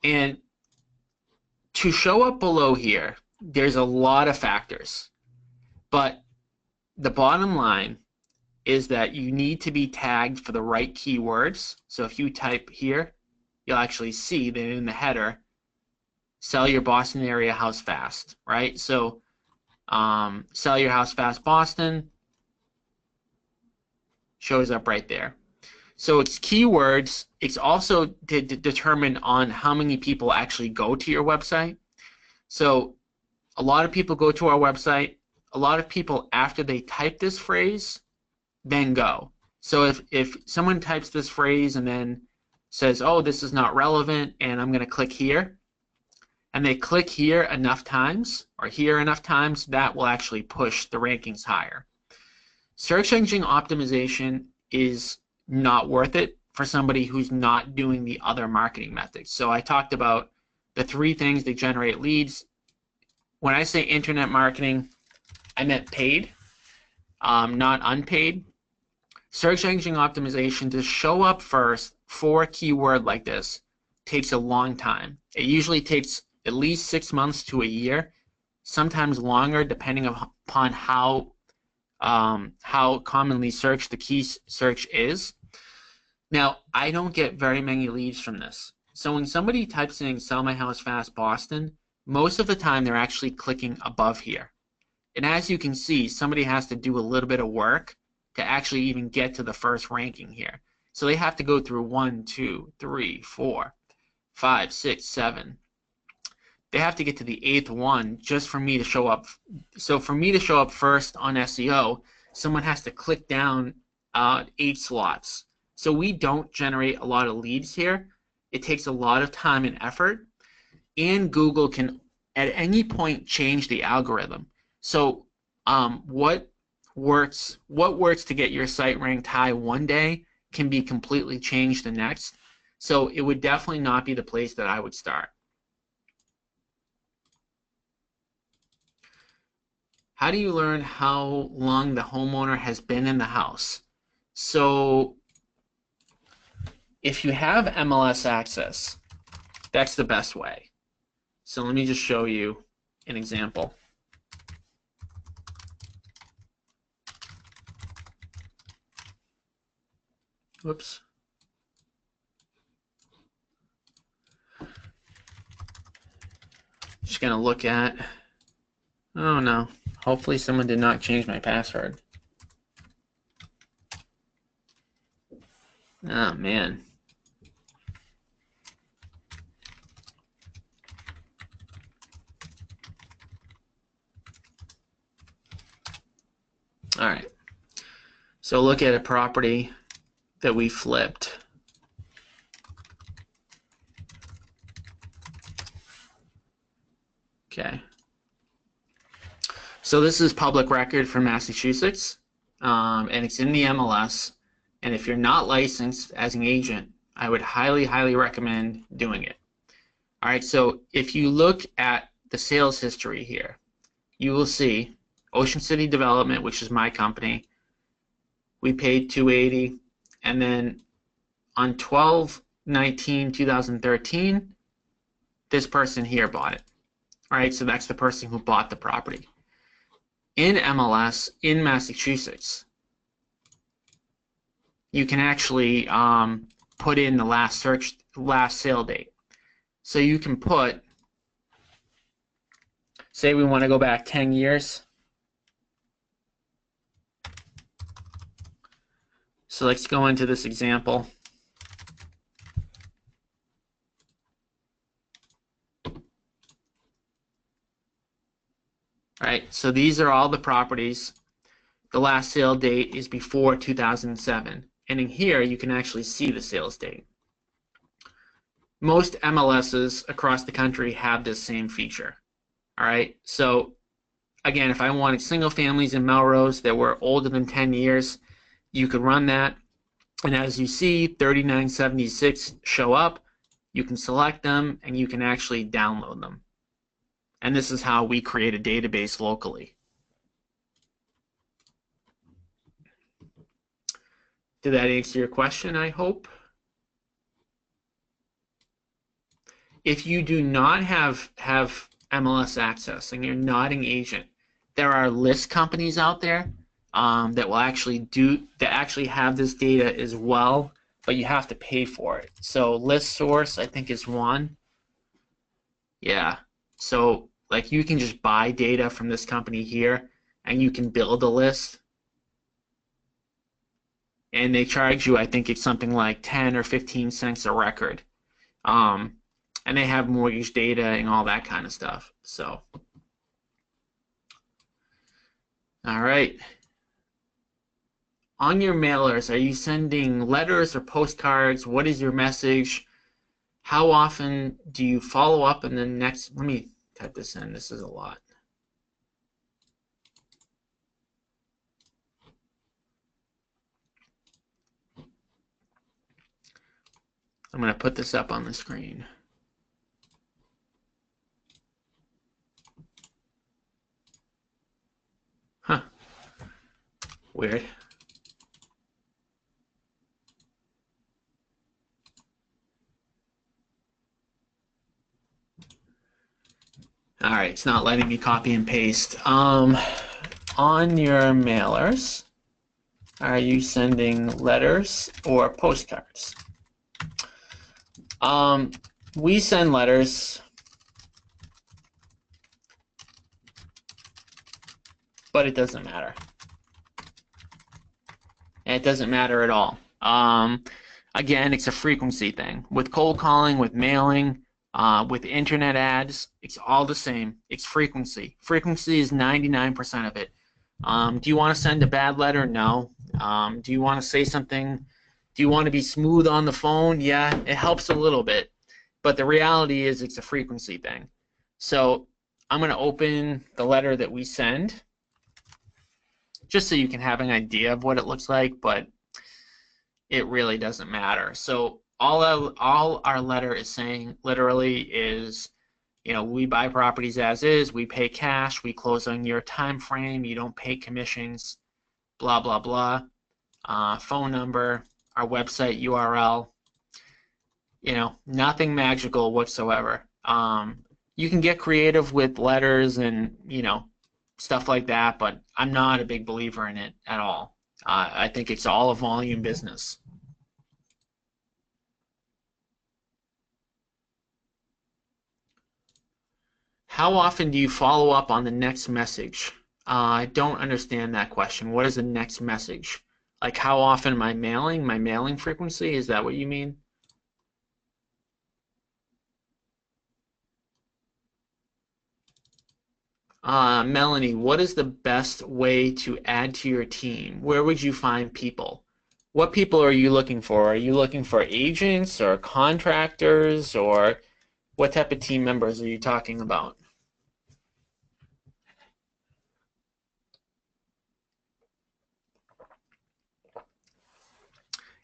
And to show up below here, there's a lot of factors. But the bottom line is that you need to be tagged for the right keywords. So if you type here, you'll actually see that in the header, sell your Boston area house fast, right? So sell your house fast Boston shows up right there. So it's keywords. It's also determined on how many people actually go to your website. So a lot of people go to our website. A lot of people, after they type this phrase, then go. So if someone types this phrase and then says, oh, this is not relevant, and I'm going to click here, and they click here enough times, or here enough times, that will actually push the rankings higher. Search engine optimization is not worth it for somebody who's not doing the other marketing methods. So I talked about the 3 things that generate leads. When I say internet marketing, I meant paid, not unpaid. Search engine optimization, to show up first for a keyword like this, takes a long time. It usually takes at least 6 months to a year, sometimes longer, depending upon how commonly searched the key search is. Now, I don't get very many leads from this. So when somebody types in sell my house fast Boston, most of the time they're actually clicking above here. And as you can see, somebody has to do a little bit of work to actually even get to the first ranking here. So they have to go through 1, 2, 3, 4, 5, 6, 7. They have to get to the 8th one just for me to show up. So for me to show up first on SEO, someone has to click down 8 slots. So we don't generate a lot of leads here. It takes a lot of time and effort, and Google can at any point change the algorithm. So what works to get your site ranked high one day can be completely changed the next. So it would definitely not be the place that I would start. How do you learn how long the homeowner has been in the house? So if you have MLS Access, that's the best way. So let me just show you an example. Whoops. Just going to look at, oh no, hopefully someone did not change my password. Oh man. All right. So look at a property that we flipped. Okay. So this is public record for Massachusetts, and it's in the MLS. And if you're not licensed as an agent, I would highly, highly recommend doing it. All right, so if you look at the sales history here, you will see Ocean City Development, which is my company, we paid $280, and then on 12/19/2013, this person here bought it. All right, so that's the person who bought the property. In MLS, in Massachusetts, you can actually put in the last sale date. So you can put, say we want to go back 10 years. So let's go into this example. All right, so these are all the properties. The last sale date is before 2007. And in here, you can actually see the sales date. Most MLSs across the country have this same feature. All right, so again, if I wanted single families in Melrose that were older than 10 years, you could run that. And as you see, 3976 show up. You can select them and you can actually download them. And this is how we create a database locally. Did that answer your question, I hope? If you do not have MLS Access and you're not an agent, there are list companies out there that will actually have this data as well, but you have to pay for it. So ListSource, I think, is one. Yeah. So like you can just buy data from this company here, and you can build a list. And they charge you, I think it's something like 10 or 15 cents a record. And they have mortgage data and all that kind of stuff. So, all right. On your mailers, are you sending letters or postcards? What is your message? How often do you follow up in the next? Let me type this in. This is a lot. I'm going to put this up on the screen. Huh. Weird. All right, it's not letting me copy and paste. On your mailers, are you sending letters or postcards? We send letters, but it doesn't matter. And it doesn't matter at all. Again, it's a frequency thing. With cold calling, with mailing, with internet ads, it's all the same. It's frequency. Frequency is 99% of it. Do you want to send a bad letter? No. Do you want to say something? Do you want to be smooth on the phone? Yeah, it helps a little bit. But the reality is it's a frequency thing. So I'm going to open the letter that we send just so you can have an idea of what it looks like, but it really doesn't matter. So all our letter is saying literally is, you know, we buy properties as is, we pay cash, we close on your time frame, you don't pay commissions, blah, blah, blah. Phone number, our website URL, you know, nothing magical whatsoever. You can get creative with letters and, you know, stuff like that, but I'm not a big believer in it at all. I think it's all a volume business. How often do you follow up on the next message? I don't understand that question. What is the next message? Like how often am I mailing? My mailing frequency? Is that what you mean? Melanie, what is the best way to add to your team? Where would you find people? What people are you looking for? Are you looking for agents or contractors, or what type of team members are you talking about?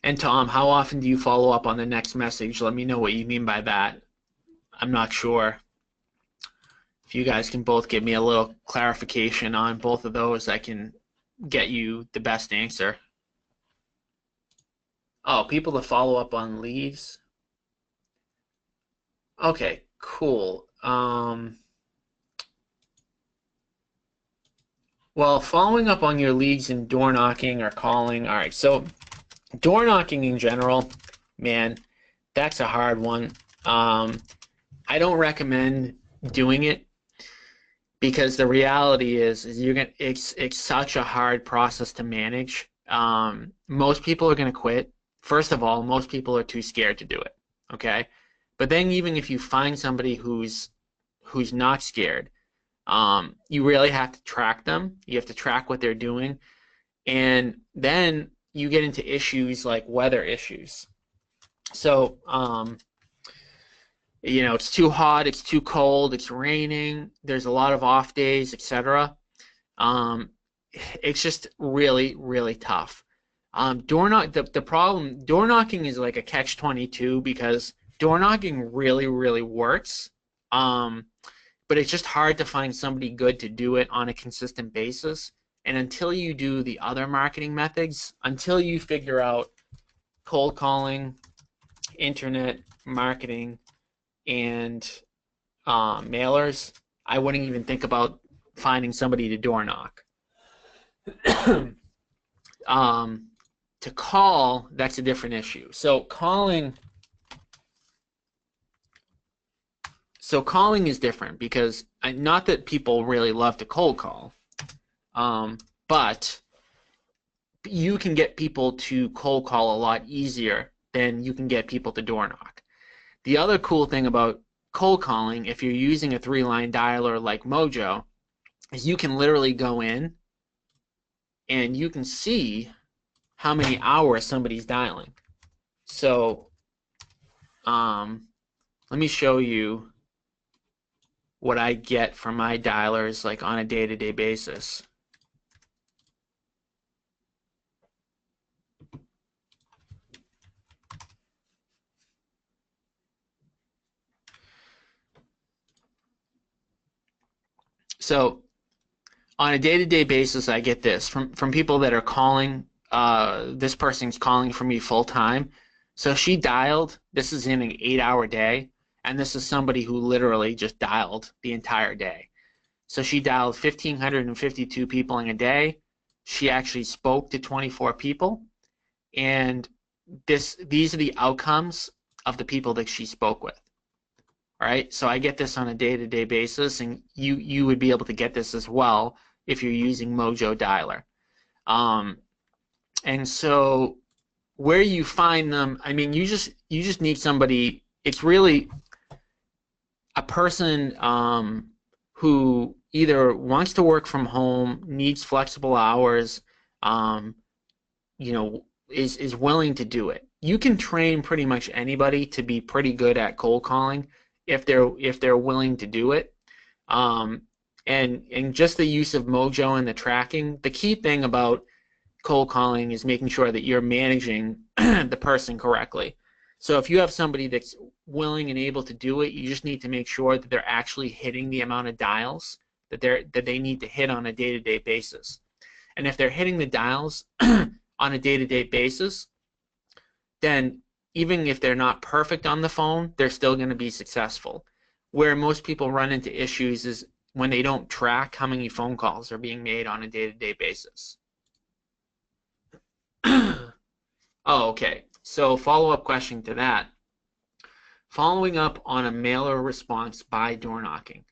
And Tom, how often do you follow up on the next message? Let me know what you mean by that. I'm not sure. If you guys can both give me a little clarification on both of those, I can get you the best answer. Oh, people to follow up on leads. Okay, cool. Well, following up on your leads and door knocking or calling. All right, so door knocking in general, man, that's a hard one. I don't recommend doing it because the reality is it's such a hard process to manage. Most people are going to quit. First of all, most people are too scared to do it. Okay, but then even if you find somebody who's not scared, you really have to track them. You have to track what they're doing, and then you get into issues like weather issues. So, you know, it's too hot, it's too cold, it's raining, there's a lot of off days, etc. It's just really, really tough. Door knocking is like a catch-22 because door knocking really, really works. Um, but it's just hard to find somebody good to do it on a consistent basis. And until you do the other marketing methods, until you figure out cold calling, internet marketing, and mailers, I wouldn't even think about finding somebody to door knock. To call, that's a different issue. So calling is different because not that people really love to cold call, but you can get people to cold call a lot easier than you can get people to door knock. The other cool thing about cold calling, if you're using a 3-line dialer like Mojo, is you can literally go in and you can see how many hours somebody's dialing. So let me show you what I get from my dialers like on a day-to-day basis. So on a day-to-day basis, I get this from people that are calling. This person's calling for me full time. So she dialed. This is in an 8-hour day, and this is somebody who literally just dialed the entire day. So she dialed 1,552 people in a day. She actually spoke to 24 people, and these are the outcomes of the people that she spoke with. All right, so I get this on a day-to-day basis, and you would be able to get this as well if you're using Mojo Dialer. And so where you find them, I mean, you just need somebody. It's really a person who either wants to work from home, needs flexible hours, is willing to do it. You can train pretty much anybody to be pretty good at cold calling if they're willing to do it. And just the use of Mojo and the tracking. The key thing about cold calling is making sure that you're managing the person correctly. So if you have somebody that's willing and able to do it, you just need to make sure that they're actually hitting the amount of dials that they need to hit on a day-to-day basis. And if they're hitting the dials on a day-to-day basis, then even if they're not perfect on the phone, they're still going to be successful. Where most people run into issues is when they don't track how many phone calls are being made on a day-to-day basis. Oh, okay. So follow-up question to that. Following up on a mailer response by door knocking.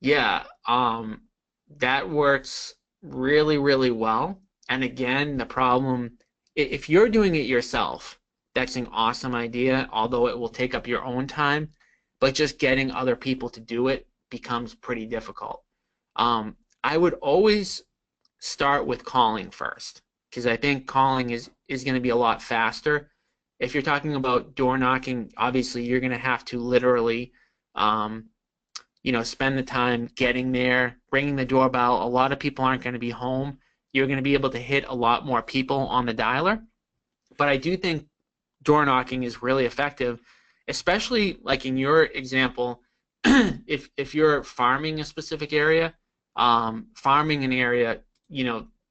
Yeah, that works really, really well. And again, the problem, if you're doing it yourself, that's an awesome idea, although it will take up your own time. But just getting other people to do it becomes pretty difficult. I would always start with calling first, because I think calling is going to be a lot faster. If you're talking about door knocking, obviously you're going to have to literally, spend the time getting there, ringing the doorbell. A lot of people aren't going to be home. You're going to be able to hit a lot more people on the dialer. But I do think door knocking is really effective, especially like in your example, if you're farming a specific area, farming an area,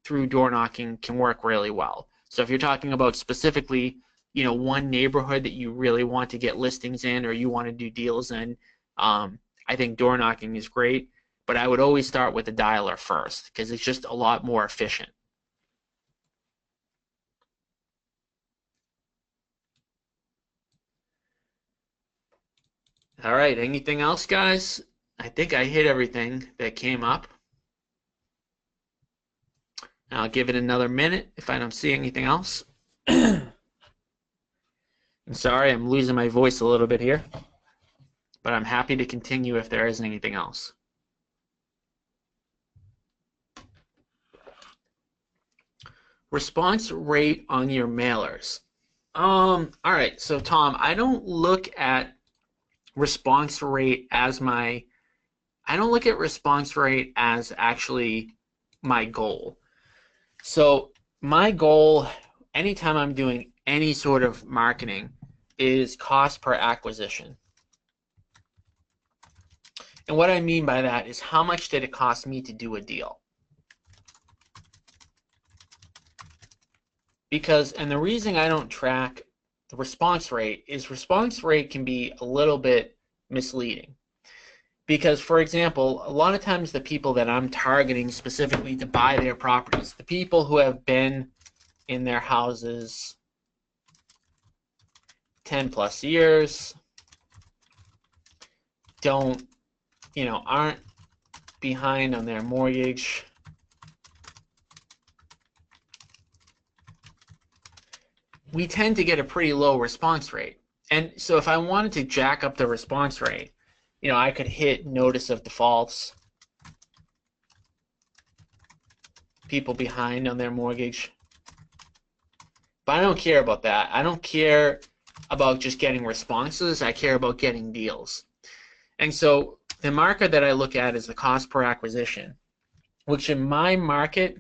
through door knocking can work really well. So if you're talking about specifically, one neighborhood that you really want to get listings in or you want to do deals in, I think door knocking is great, but I would always start with the dialer first because it's just a lot more efficient. All right, anything else, guys? I think I hit everything that came up. I'll give it another minute if I don't see anything else. I'm sorry, I'm losing my voice a little bit here, but I'm happy to continue if there isn't anything else. Response rate on your mailers. All right, so Tom, I don't look at response rate as actually my goal. So my goal anytime I'm doing any sort of marketing, is cost per acquisition. And what I mean by that is how much did it cost me to do a deal? And the reason I don't track the response rate is response rate can be a little bit misleading. Because, for example, a lot of times the people that I'm targeting specifically to buy their properties, the people who have been in their houses 10 plus years, aren't behind on their mortgage, we tend to get a pretty low response rate. And so if I wanted to jack up the response rate, I could hit notice of defaults, people behind on their mortgage. But I don't care about that. I don't care about just getting responses. I care about getting deals. And so the marker that I look at is the cost per acquisition, which in my market,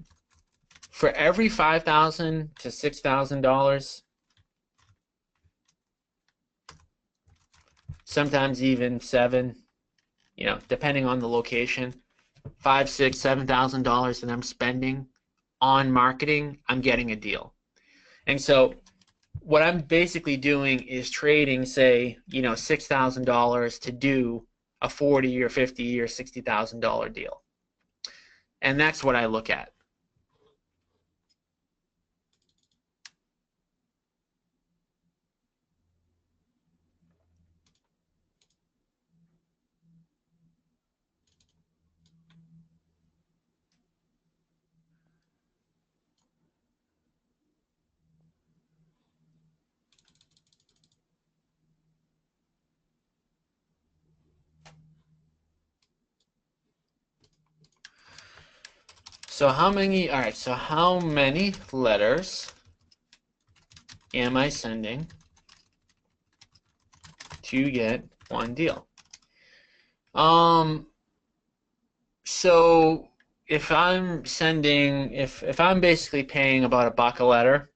for every $5,000 to $6,000, sometimes even $7,000, depending on the location, $5,000, $6,000, $7,000 that I'm spending on marketing, I'm getting a deal. And so what I'm basically doing is trading, say, $6,000 to do a $40,000 or $50,000 or $60,000 deal. And that's what I look at. So how many letters am I sending to get one deal? So if I'm basically paying about $1 a letter,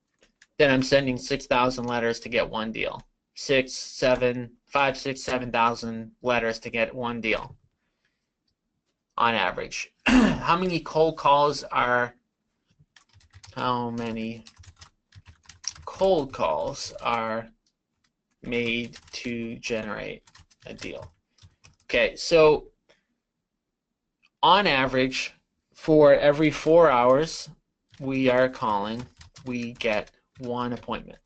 then I'm sending 6,000 letters to get one deal. 7,000 letters to get one deal on average. How many cold calls are made to generate a deal? Okay, so on average, for every 4 hours we are calling, we get one appointment.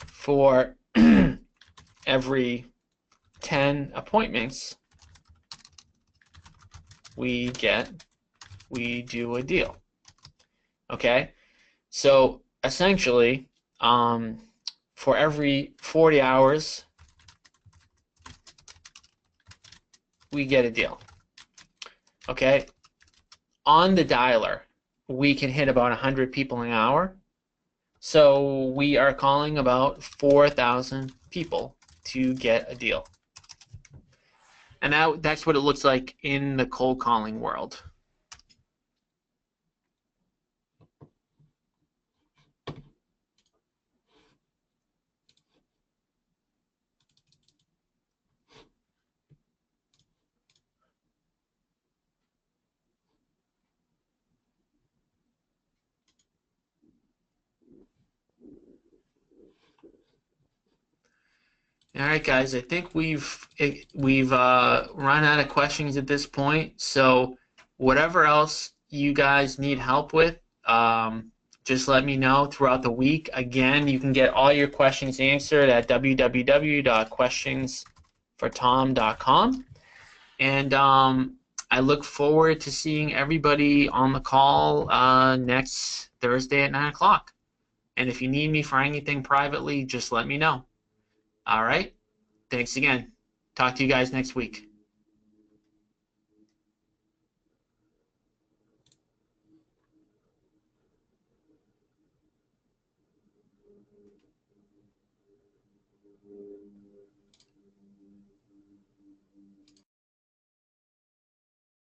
For every 10 appointments we do a deal. Okay, so essentially, for every 40 hours we get a deal. Okay, on the dialer we can hit about 100 people an hour, so we are calling about 4,000 people to get a deal. And that's what it looks like in the cold calling world. All right, guys. I think we've run out of questions at this point. So whatever else you guys need help with, just let me know throughout the week. Again, you can get all your questions answered at www.questionsfortom.com. And I look forward to seeing everybody on the call next Thursday at 9 o'clock. And if you need me for anything privately, just let me know. All right. Thanks again. Talk to you guys next week.